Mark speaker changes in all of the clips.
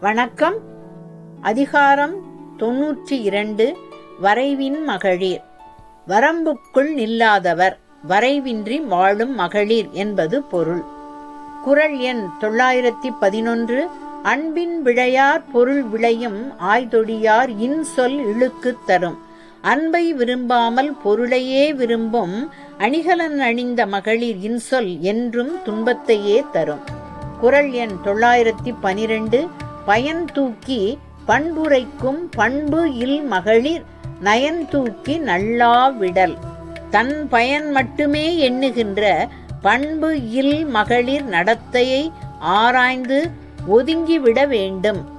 Speaker 1: வணக்கம். அதிகாரம் 92. வரைவின் மகளிர். வரம்புக்குள் நில்லாதவர், வரைவின்றி வாழும் மகளிர் என்பது பொருள். குறள் எண் 911. அன்பின் விழையார் பொருள் விளையும் ஆய்தொடியார் இன்சொல் இழுக்குத் தரும். அன்பை விரும்பாமல் பொருளையே விரும்பும் அணிகலன் அணிந்த மகளிர் இன்சொல் என்றும் துன்பத்தையே தரும். குறள் எண் 912. பயன் தூக்கி பண்புரைக்கும் பண்பு இல் மகளிர் நயன் தூக்கி நள்ளா விடல். தன் பயன் மட்டுமே எண்ணுகின்ற பண்பு இல் மகளிர் நடத்தையை ஆராய்ந்து ஒதுங்கிவிட வேண்டும்.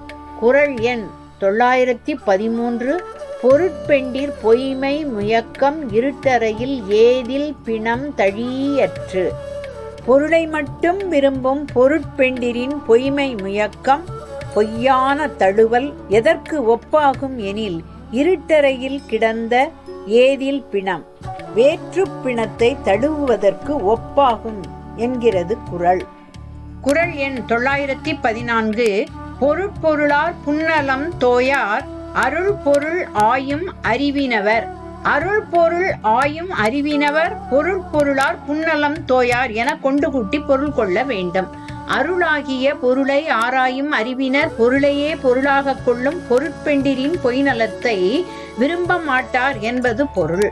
Speaker 1: குறள் எண் 913. பொருட்பெண்டிர் பொய்மை முயக்கம் இருட்டறையில் ஏதில் பிணம் தழியற்று. பொருளை மட்டும் விரும்பும் பொருட்பெண்டிரின் பொய்மை முயக்கம், பொய்யான தழுவல் எதற்கு ஒப்பாகும் எனில் இருட்டறையில் கிடந்த ஏதில் பிணம், வேற்றுப் பிணத்தை தழுவுவதற்கு ஒப்பாகும் என்கிறது குறள். குறள் எண் 914. பொருட்பொருளார் புன்னலம் தோயார் அருள் பொருள் ஆயும் அறிவினவர். அருள் பொருள் ஆயும் அறிவினவர் பொருள் பொருளார் புன்னலம் தோயார் என கொண்டு கூட்டி பொருள் கொள்ள வேண்டும். அருளாகிய பொருளை ஆராயும் அறிவினர் பொருளையே பொருளாக கொள்ளும் பொருட்பெண்டிரின் பொய்நலத்தை விரும்ப மாட்டார் என்பது பொருள்.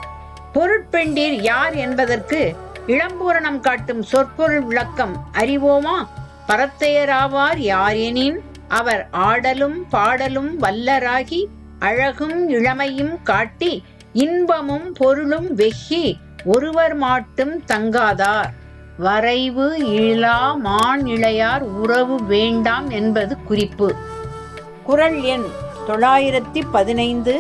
Speaker 1: பொருட்பெண்டிர் யார் என்பதற்கு இளம்பூரணம் காட்டும் சொற்பொருள் விளக்கம் அறிவோமா? பரத்தையராவார் யாரெனின் அவர் ஆடலும் பாடலும் வல்லராகி அழகும் இளமையும் காட்டி இன்பமும் பொருளும் வெகி ஒருவர் மாட்டும் தங்காதார். வரைவு இழா மான் இளையார் உறவு வேண்டாம் என்பது குறிப்பு. குறள் எண் 915.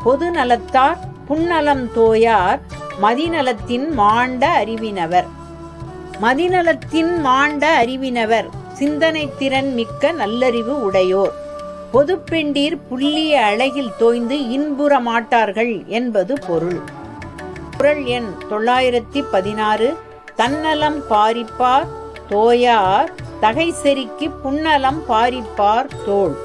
Speaker 1: பொது நலத்தார் புன்னலம் தோயார் மதிநலத்தின் மாண்ட அறிவினவர். மதிநலத்தின் மாண்ட அறிவினவர் சிந்தனை திறன் மிக்க நல்லறிவு உடையோர். பொதுப்பெண்டீர் புல்லிய அழகில் தோய்ந்து இன்புற மாட்டார்கள் என்பது பொருள். குறள் எண் 916. தன்னலம் பாரிப்பார் தோயார் தகை செருக்கி புன்னலம் பாரிப்பார் தோள்.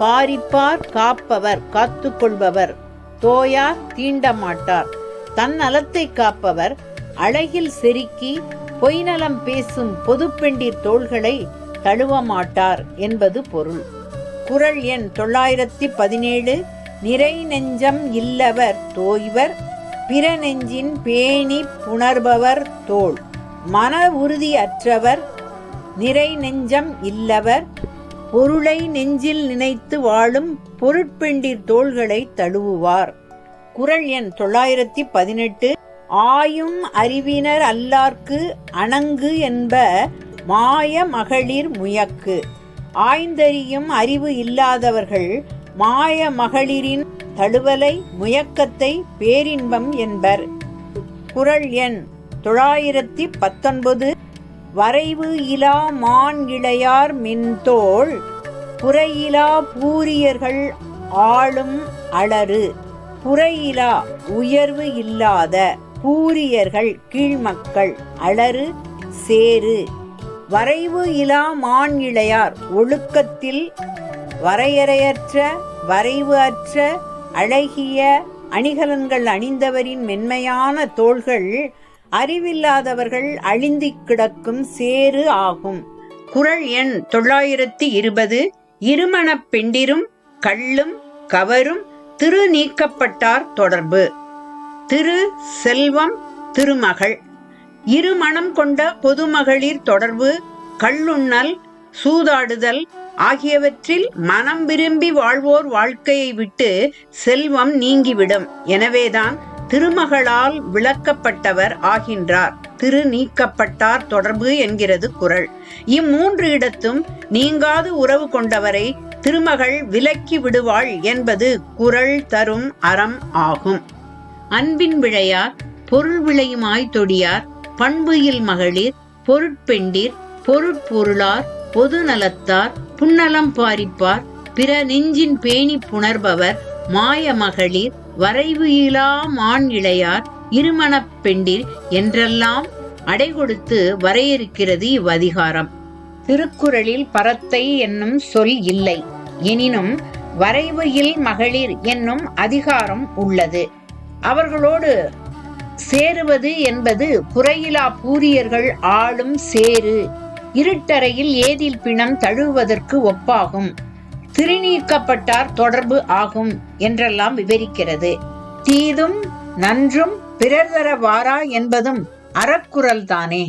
Speaker 1: பாரிப்பார் காப்பவர், காத்துக்கொள்பவர். தோயார் தீண்டமாட்டார். தன்னலத்தை காப்பவர் அழகில் செருக்கி பொய்நலம் பேசும் பொதுப்பெண்டிர் தோள்களை தழுவமாட்டார் என்பது பொருள். குறள் எண் 917. நிறை நெஞ்சம் இல்லவர் தோய்வர் பிற நெஞ்சின் பேணி புணர்பவர் தோள். மன உறுதி அற்றவர் நிறை நெஞ்சம் இல்லவர் பொருளை நெஞ்சில் நினைத்து வாழும் பொருட்பெண்டிர் தோள்களை தழுவுவார். குறள் எண் 918. ஆயும் அறிவினர் அல்லார்க்கு அணங்கு என்ப மாய மகளிர் முயக்கு. ஆய்ந்தறியும் அறிவு இல்லாதவர்கள் மாய மகளிரின் தழுவலை முயக்கத்தை பேரின்பம் என்பர். குறள் எண் 919. வரைவு இலா மான் இளையார் மென்தோள் புறையிலா பூரியர்கள் ஆளும் அளறு. புறையிலா உயர்வு இல்லாத, பூரியர்கள் கீழ்மக்கள், அளறு சேரு. வரைவு இலா மான் இளையார் ஒழுக்கத்தில் வரையறையற்ற வரைவு அற்ற அழகிய அணிகலன்கள் அணிந்தவரின் மென்மையான தோள்கள் அறிவில்லாதவர்கள் அழிந்திக் கிடக்கும் சேறு ஆகும். குறள் எண் 920. இருமணப் பெண்டிரும் கள்ளும் கவரும் திரு நீக்கப்பட்டார் தொடர்பு. திரு செல்வம் திருமகள். இருமணம் கொண்ட பொதுமகளிர் தொடர்பு, கள்ளுண்ணல், சூதாடுதல் ஆகியவற்றில் மனம் விரும்பி வாழ்வோர் வாழ்க்கையை விட்டு செல்வம் நீங்கிவிடும். எனவேதான் திருமகளால் விளக்கப்பட்டவர் ஆகின்றார். திரு நீக்கப்பட்டார் தொடர்பு என்கிறது குறள். இம்மூன்று இடத்தும் நீங்காது உறவு கொண்டவரை திருமகள் விலக்கி விடுவாள் என்பது குறள் தரும் அறம் ஆகும். அன்பின் விழையார் பொருள் விளையும் ஆய்தொடியார் பண்பு இல் மகளிர் பொருட்பெண்டிர் பொருட்பொருளார் பொது நலத்தார் புன்னலம் பாரிப்பார் பிற நெஞ்சின் பேணி புணர்பவர் மாய மகளிர் வரைவு இலா மான் இளையார் இருமணப் பெண்டிர் என்றெல்லாம் அடை கொடுத்து வரையறுக்கிறது இவ்வதிகாரம். திருக்குறளில் பரத்தை என்னும் சொல் இல்லை. எனினும் வரைவு இல் மகளிர் என்னும் அதிகாரம் உள்ளது. அவர்களோடு சேருவது என்பது புறையிலா பூரியர்கள் ஆளும் சேரு. இருட்டறையில் ஏதில் பிணம் தழுவுவதற்கு ஒப்பாகும். திருநீக்கப்பட்டார் தொடர்பு ஆகும் என்றெல்லாம் விவரிக்கிறது. தீதும் நன்றும் பிறர் தர வாரா என்பதும் அறக்குறள்தானே.